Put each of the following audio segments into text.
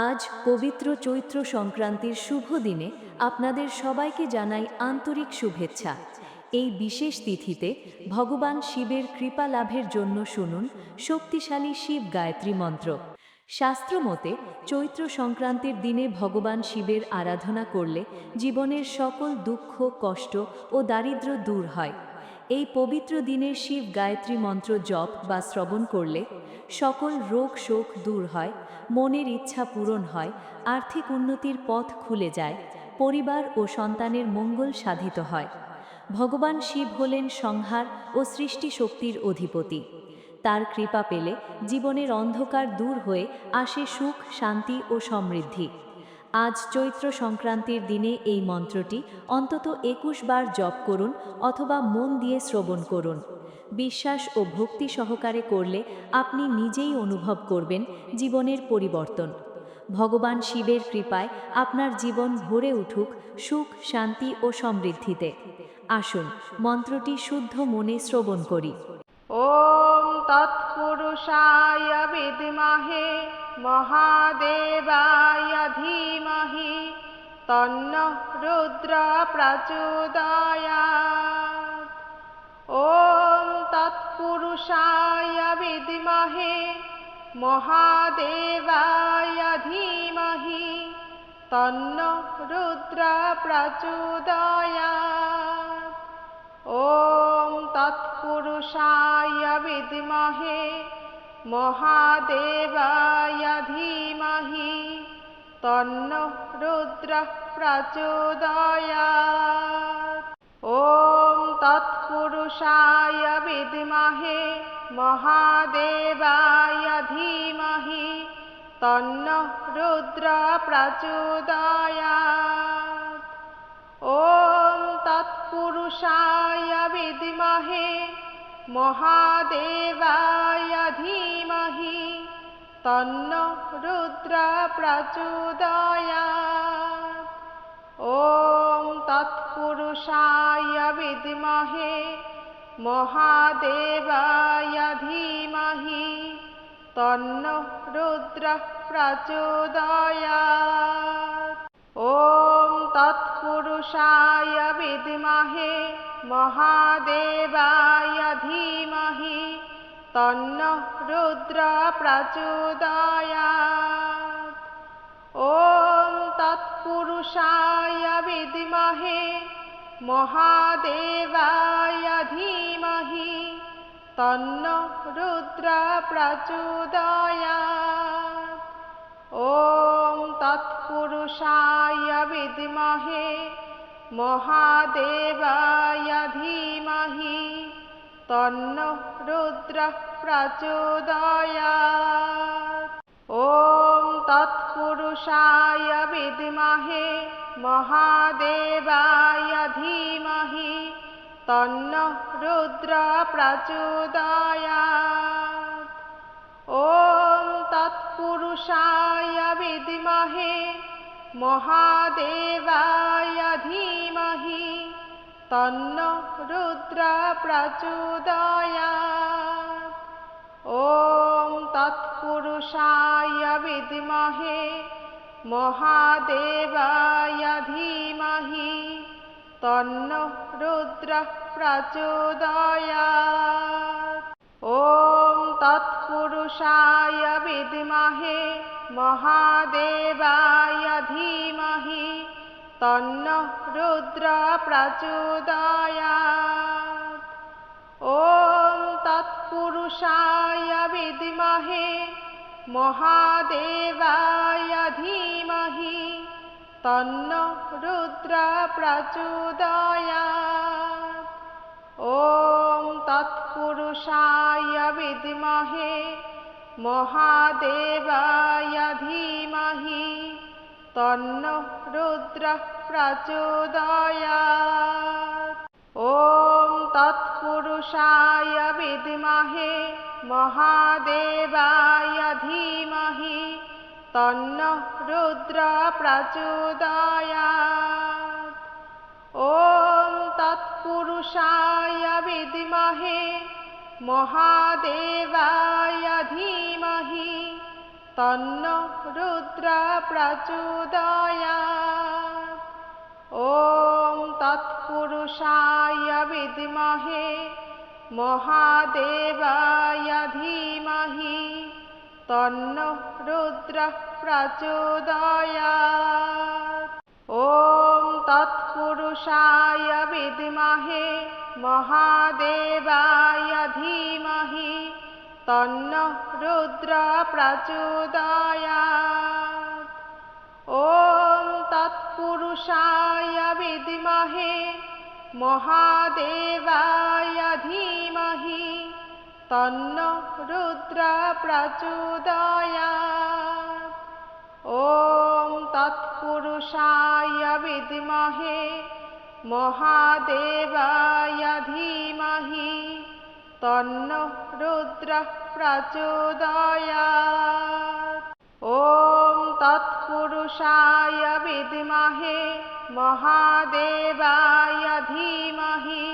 আজ পবিত্র চৈত্র সংক্রান্তির শুভ দিনে আপনাদের সবাইকে জানাই আন্তরিক শুভেচ্ছা। এই বিশেষ তিথিতে ভগবান শিবের কৃপা লাভের জন্য শুনুন শক্তিশালী শিব গায়ত্রী মন্ত্র। শাস্ত্রমতে চৈত্র সংক্রান্তির দিনে ভগবান শিবের আরাধনা করলে জীবনের সকল দুঃখ, কষ্ট ও দারিদ্র্য দূর হয়। এই পবিত্র দিনের শিব গায়ত্রী মন্ত্র জপ বা শ্রবণ করলে সকল রোগ শোক দূর হয়, মনের ইচ্ছা পূরণ হয়, আর্থিক উন্নতির পথ খুলে যায়, পরিবার ও সন্তানের মঙ্গল সাধিত হয়। ভগবান শিব হলেন সংহার ও সৃষ্টি শক্তির অধিপতি। তার কৃপা পেলে জীবনের অন্ধকার দূর হয়ে আসে সুখ, শান্তি ও সমৃদ্ধি। আজ চৈত্র সংক্রান্তির দিনে এই মন্ত্রটি অন্তত ২১ বার জপ করুন অথবা মন দিয়ে শ্রবণ করুন। বিশ্বাস ও ভক্তি সহকারে করলে আপনি নিজেই অনুভব করবেন জীবনের পরিবর্তন। ভগবান শিবের কৃপায় আপনার জীবন ভরে উঠুক সুখ, শান্তি ও সমৃদ্ধিতে। আসুন মন্ত্রটি শুদ্ধ মনে শ্রবণ করি। ॐ तत्पुरुषाय विद्महे महादेवाय धीमहि तन्नः रुद्रः प्रचोदयात्। ॐ तत्पुरुषाय विद्महे महादेवाय धीमहि तन्नः रुद्रः प्रचोदयात्। ॐ तत्पुरुषाय विद्महे महादेवाय धीमहि तन्नः रुद्रः प्रचोदयात्। ॐ तत्पुरुषाय विद्महे महादेवाय धीमहि तन्नः रुद्रः प्रचोदयात्। ॐ तत्पुरुषाय विद्महे महादेवाय धीमहि तन्नः रुद्रः प्रचोदयात्। ॐ तत्पुरुषाय विद्महे महादेवाय धीमहि तन्नः रुद्रः प्रचोदयात्। ॐ तत्पुरुषाय विद्महे महादेवाय धीमहि तन्नः रुद्रः प्रचोदयात्। ॐ तत्पुरुषाय विद्महे महादेवाय धीमहि तन्नः रुद्रः प्रचोदयात्। ॐ तत्पुरुषाय विद्महे महादेवाय धीमहि तन्नः रुद्रः प्रचोदयात्। ॐ तत्पुरुषाय विद्महे महादेवाय धीमहि तन्नः रुद्रः प्रचोदयात्। ॐ तत्पुरुषाय विद्महे महादेवाय धीमहि तन्नः रुद्रः प्रचोदयात्। ॐ तत्पुरुषाय विद्महे महादेवाय धीमहि तन्नः रुद्रः प्रचोदयात्। ॐ तत्पुरुषाय विद्महे महादेवाय धीमहि तन्नः रुद्रः प्रचोदयात्। ॐ तत्पुरुषाय विद्महे महादेवाय धीमहि तन्नः रुद्रः प्रचोदयात्। ॐ तत्पुरुषाय विद्महे महादेवाय धीमहि तन्नः रुद्रः प्रचोदयात्। ॐ तत्पुरुषाय विद्महे महादेवाय धीमहि तन्नः रुद्रः प्रचोदयात्। ॐ तत्पुरुषाय विद्महे महादेवाय धीमहि तन्नः रुद्रः प्रचोदयात्। ॐ तत्पुरुषाय विद्महे महादेवाय धीमहि तन्नो रुद्रः प्रचोदयात्। ॐ तत्पुरुषाय विद्महे महादेवाय धीमहि तन्नो रुद्रः प्रचोदयात्। ॐ तत्पुरुषाय विद्महे महादेवाय धीमहि तन्नो रुद्रः प्रचोदयात्। ॐ तत्पुरुषाय विद्महे महादेवाय धीमहि तन्नो रुद्रः प्रचोदयात्। ॐ तत्पुरुषाय विद्महे महादेवाय धीमहि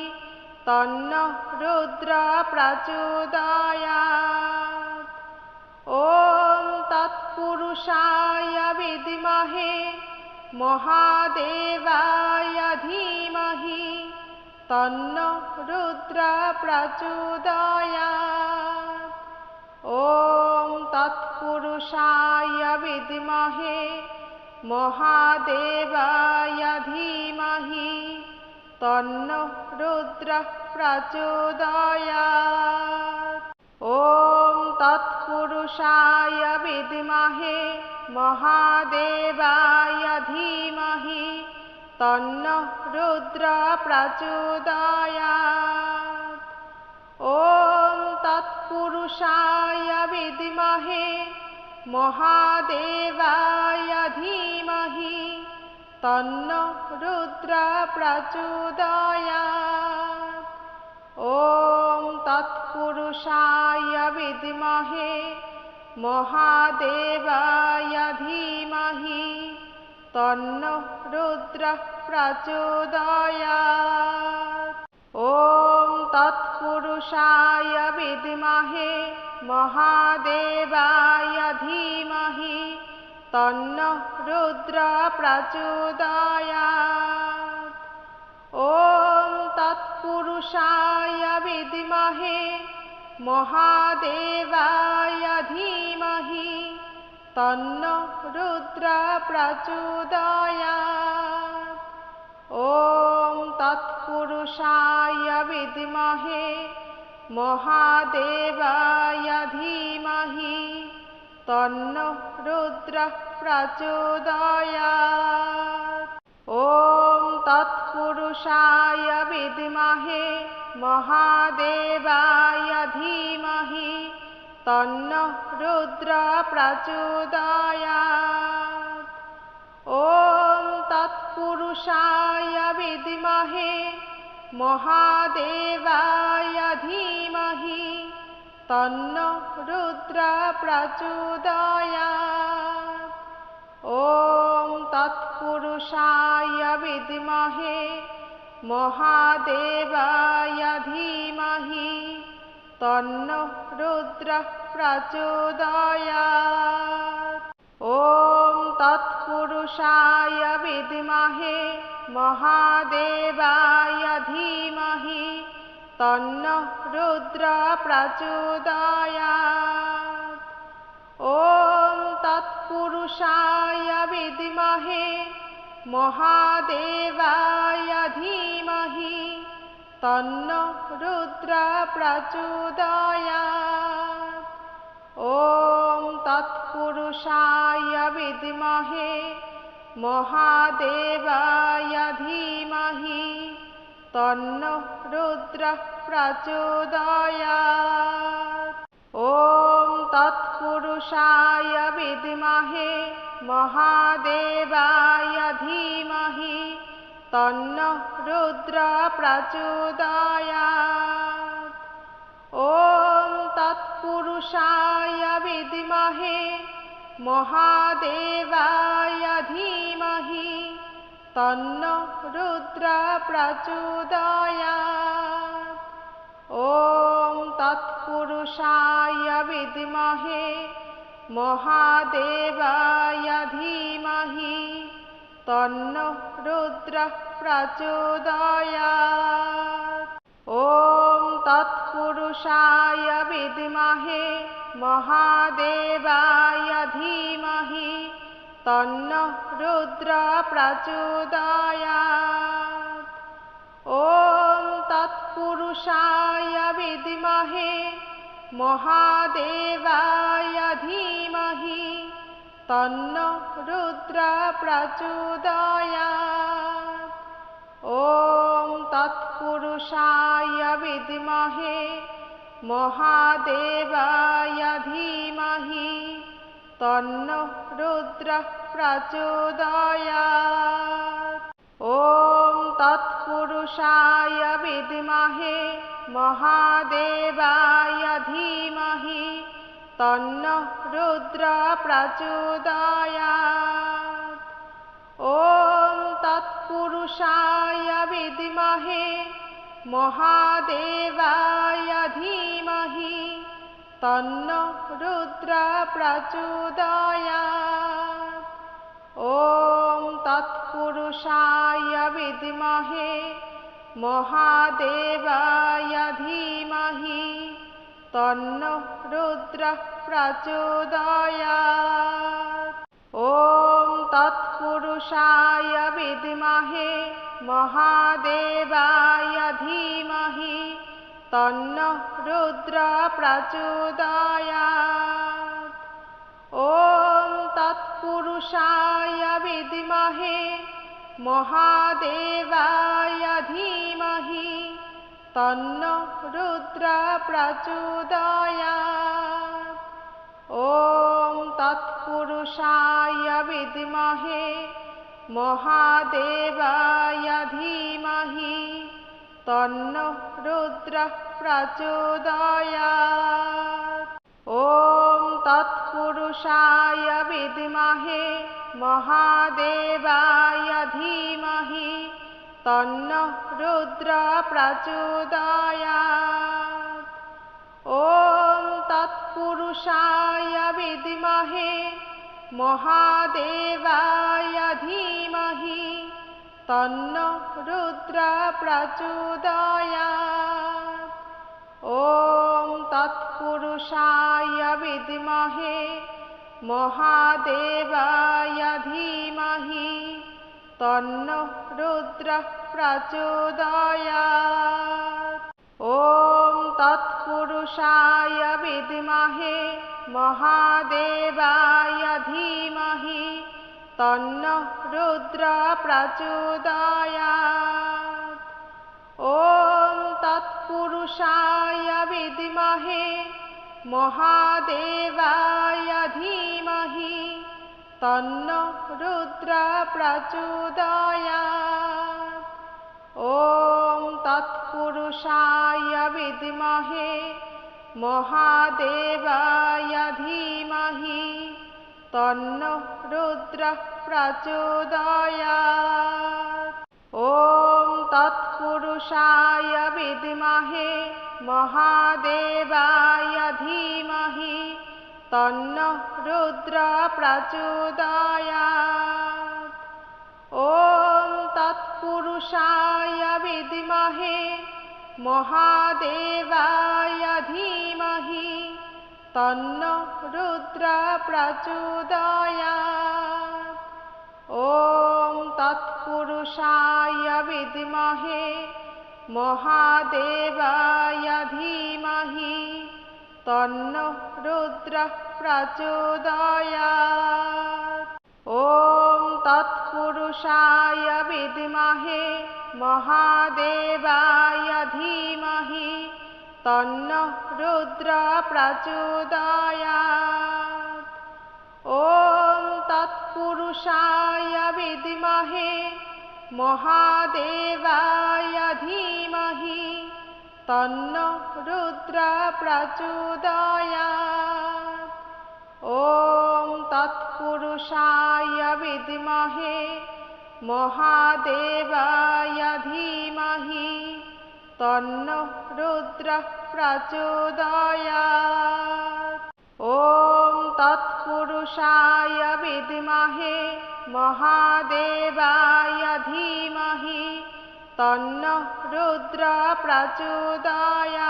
तन्नो रुद्रः प्रचोदयात्। ॐ तत्पुरुषाय विद्महे महादेवाय धीमहि तन्नो रुद्रः प्रचोदयात्। ॐ तत्पुरुषाय विद्महे महादेवाय धीमहि तन्नो रुद्रः प्रचोदयात्। ॐ तत्पुरुषाय विद्महे महादेवाय धीमहि तन्नो रुद्रः प्रचोदयात्। ॐ तत्पुरुषाय विद्महे महादेवाय धीमहि तन्नो रुद्रः प्रचोदयात्। ॐ तत्पुरुषाय विद्महे महादेवाय धीमहि तन्नो रुद्रः प्रचोदयात्। ॐ तत्पुरुषाय विद्महे महादेवाय धीमहि तन्नो रुद्रः प्रचोदयात्। ॐ तत्पुरुषाय विद्महे महादेवाय धीमहि तन्नो रुद्रः प्रचोदयात्। ॐ तत्पुरुषाय विद्महे महादेवाय धीमहि तन्नो रुद्रः प्रचोदयात्। ॐ तत्पुरुषाय विद्महे महादेवाय धीमहि तन्नो रुद्रः प्रचोदयात्। ॐ तत्पुरुषाय विद्महे महादेवाय धीमहि तन्नो रुद्रः प्रचोदयात्। ॐ तत्पुरुषाय विद्महे महादेवाय धीमहि तन्नो रुद्रः प्रचोदयात्। ॐ तत्पुरुषाय विद्महे महादेवाय धीमहि तन्नो रुद्रः प्रचोदयात्। ॐ तत्पुरुषाय विद्महे महादेवाय धीमहि तन्नो रुद्रः प्रचोदयात्। ॐ तत्पुरुषाय विद्महे महादेवाय धीमहि तन्नो रुद्रः प्रचोदयात्। ॐ तत्पुरुषाय विद्महे महादेवाय धीमहि तन्नो रुद्रः प्रचोदयात्। ॐ तत्पुरुषाय विद्महे महादेवाय धीमहि तन्नो रुद्रः प्रचोदयात्। ॐ तत्पुरुषाय विद्महे महादेवाय धीमहि तन्नो रुद्रः प्रचोदयात्। ॐ तत्पुरुषाय विद्महे महादेवाय धीमहि तन्नो रुद्रः प्रचोदयात्। ॐ तत्पुरुषाय विद्महे महादेवाय धीमहि तन्नो रुद्रः प्रचोदयात्। ॐ तत्पुरुषाय विद्महे महादेवाय धीमहि तन्नो रुद्रः प्रचोदयात्। ॐ तत्पुरुषाय विद्महे महादेवाय धीमहि तन्नो रुद्रः प्रचोदयात्। ॐ तत्पुरुषाय विद्महे महादेवाय धीमहि तन्नो रुद्रः प्रचोदयात्। ॐ तत्पुरुषाय विद्महे महादेवाय धीमहि तन्नो रुद्रः प्रचोदयात्। ॐ तत्पुरुषाय विद्महे महादेवाय धीमहि तन्नो रुद्रः प्रचोदयात्। ॐ तत्पुरुषाय विद्महे महादेवाय धीमहि तन्नो रुद्रः प्रचोदयात्। ॐ तत्पुरुषाय विद्महे महादेवाय धीमहि तन्नो रुद्रः प्रचोदयात्। ॐ तत्पुरुषाय विद्महे महादेवाय धीमहि तन्नो रुद्रः प्रचोदयात्। ॐ तत्पुरुषाय विद्महे महादेवाय धीमहि तन्नो रुद्रः प्रचोदयात्। ॐ तत्पुरुषाय विद्महे महादेवाय धीमहि तन्नो रुद्रः प्रचोदयात्। ॐ तत्पुरुषाय विद्महे महादेवाय धीमहि तन्नो रुद्रः प्रचोदयात्। ॐ तत्पुरुषाय विद्महे महादेवाय धीमहि तन्नो रुद्रः प्रचोदयात्। ॐ तत्पुरुषाय विद्महे महादेवाय धीमहि तन्नो रुद्रः प्रचोदयात्। ॐ तत्पुरुषाय विद्महे महादेवाय धीमहि तन्नो रुद्रः प्रचोदयात्। ॐ तत्पुरुषाय विद्महे महादेवाय धीमहि तन्नो रुद्रः प्रचोदयात्। ॐ तत्पुरुषाय विद्महे महादेवाय धीमहि तन्नो रुद्रः प्रचोदयात्। ॐ तत्पुरुषाय विद्महे महादेवाय धीमहि तन्नो रुद्रः प्रचोदयात्। ॐ तत्पुरुषाय विद्महे महादेवाय धीमहि तन्नो रुद्रः प्रचोदयात्। ॐ तत्पुरुषाय विद्महे महादेवाय धीमहि तन्नो रुद्रः प्रचोदयात्। ॐ তৎপুরুষায় বিদ্মহে মহাদেবায় ধীমহি তন্নঃ রুদ্র প্রচোদয়াৎ।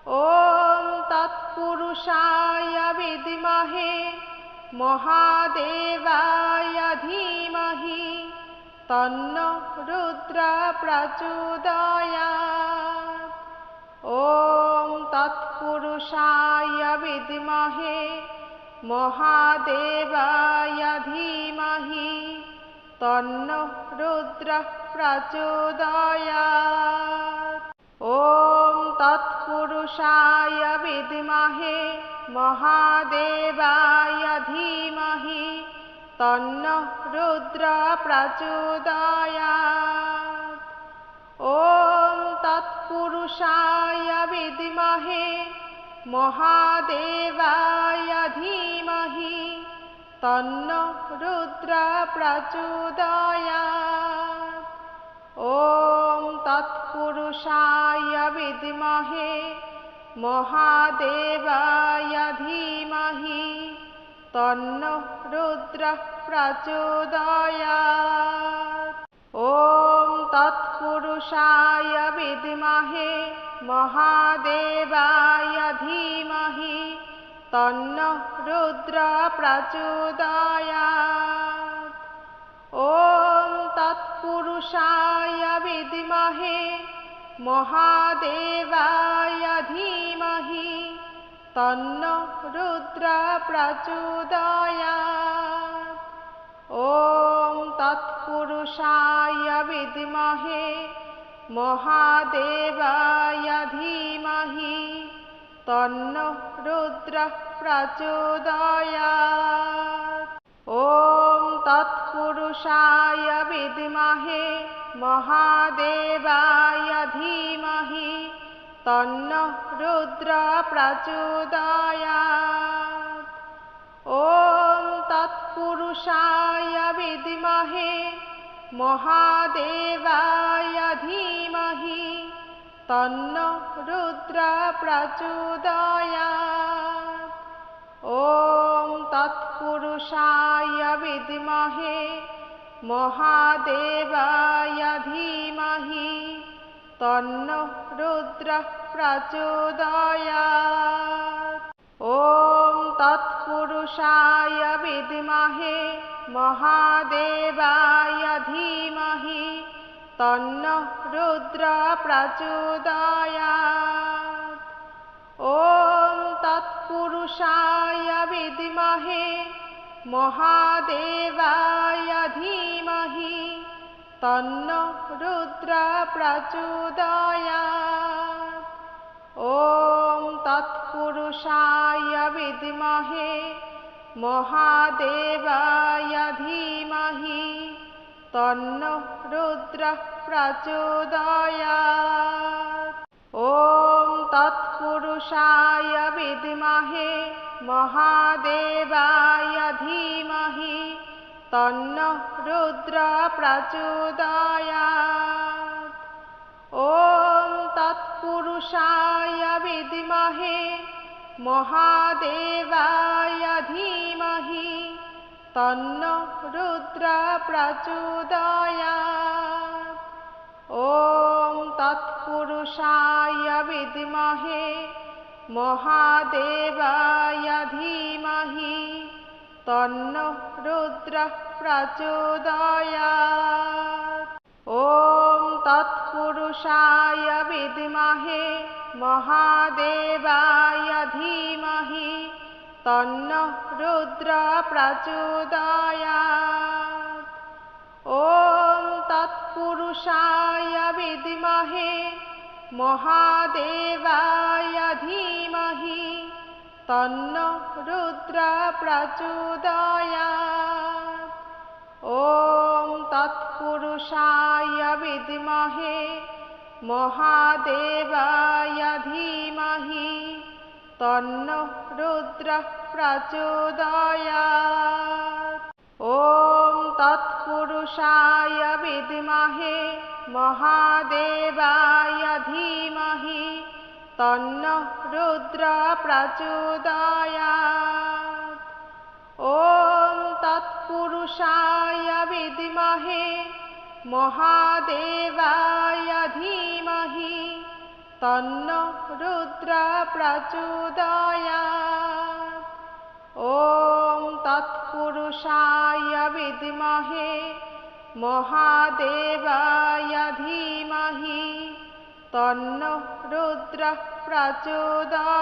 ওম তৎপুরুষায় বিদ্মহে মহাদেবায় ধীমহি তন্নঃ রুদ্র প্রচোদয়াৎ। ওম তৎপুরুষায় বিদ্মহে মহাদেবায় ধীমহি তন্নঃ রুদ্র প্রচোদয়াৎ। ওম তৎপুরুষায় বিদ্মহে মহাদেবায় ধীমহি তন্নঃ রুদ্র প্রচোদয়াৎ। ওম তৎপুরুষায় বিদ্মহে মহাদেবায় ধীমহি তন্নঃ রুদ্র প্রচোদয়াৎ। ওম তৎপুরুষায় বিদ্মহে মহাদেবায় ধীমহি তন্নঃ রুদ্র প্রচোদয়াৎ। ওম তৎপুরুষায় বিদ্মহে মহাদেবায় ধীমহি তন্নঃ রুদ্র প্রচোদয়াৎ। ওম তৎপুরুষায় বিদ্মহে মহাদেবায় ধীমহি তন্নঃ রুদ্র প্রচোদয়াৎ। ওম তৎপুরুষায় বিদ্মহে মহাদেবায় ধীমহি তন্নঃ রুদ্র প্রচোদয়াৎ। ওম তৎপুরুষায় বিদ্মহে মহাদেবায় ধীমহি তন্নঃ রুদ্র প্রচোদয়াৎ। ওম তৎপুরুষায় বিদ্মহে মহাদেবায় ধীমহি তন্নঃ রুদ্র প্রচোদয়াৎ। ওম তৎপুরুষায় বিদ্মহে মহাদেবায় ধীমহি তন্নঃ রুদ্র প্রচোদয়াৎ। ওম তৎপুরুষায় বিদ্মহে মহাদেবায় ধীমহি তন্নঃ রুদ্র প্রচোদয়াৎ। ওম তৎপুরুষায় বিদ্মহে মহাদেবায় ধীমহি তন্নঃ রুদ্র প্রচোদয়াৎ। ওম তৎপুরুষায় বিদ্মহে মহাদেবায় ধীমহি তন্নঃ রুদ্র প্রচোদয়াৎ। ওম তৎপুরুষায় বিদ্মহে মহাদেবায় ধীমহি তন্নঃ রুদ্র প্রচোদয়াৎ। ওম তৎপুরুষায় বিদ্মহে মহাদেবায় ধীমহি তন্নঃ রুদ্র প্রচোদয়াৎ। ওম তৎপুরুষায় বিদ্মহে মহাদেবায় ধীমহি তন্নঃ রুদ্র প্রচোদয়াৎ। ওম তৎপুরুষায় বিদ্মহে মহাদেবায় ধীমহি তন্নঃ রুদ্র প্রচোদয়াৎ। ওম তৎপুরুষায় বিদ্মহে মহাদেবায় ধীমহি তন্নঃ রুদ্র প্রচোদয়াৎ। ওম তৎপুরুষায় বিদ্মহে মহাদেবায় ধীমহি তন্নঃ রুদ্র প্রচোদয়াৎ। ওম তৎপুরুষায় বিদ্মহে মহাদেবায় ধীমহি तन्नः रुद्रः प्रचोदयात्। ॐ तत्पुरुषाय विद्महे महादेवाय धीमहि तन्नः रुद्रः प्रचोदयात्। ॐ तत्पुरुषाय विद्महे महादेवाय धीमहि तन्नः रुद्रः प्रचोदयात्।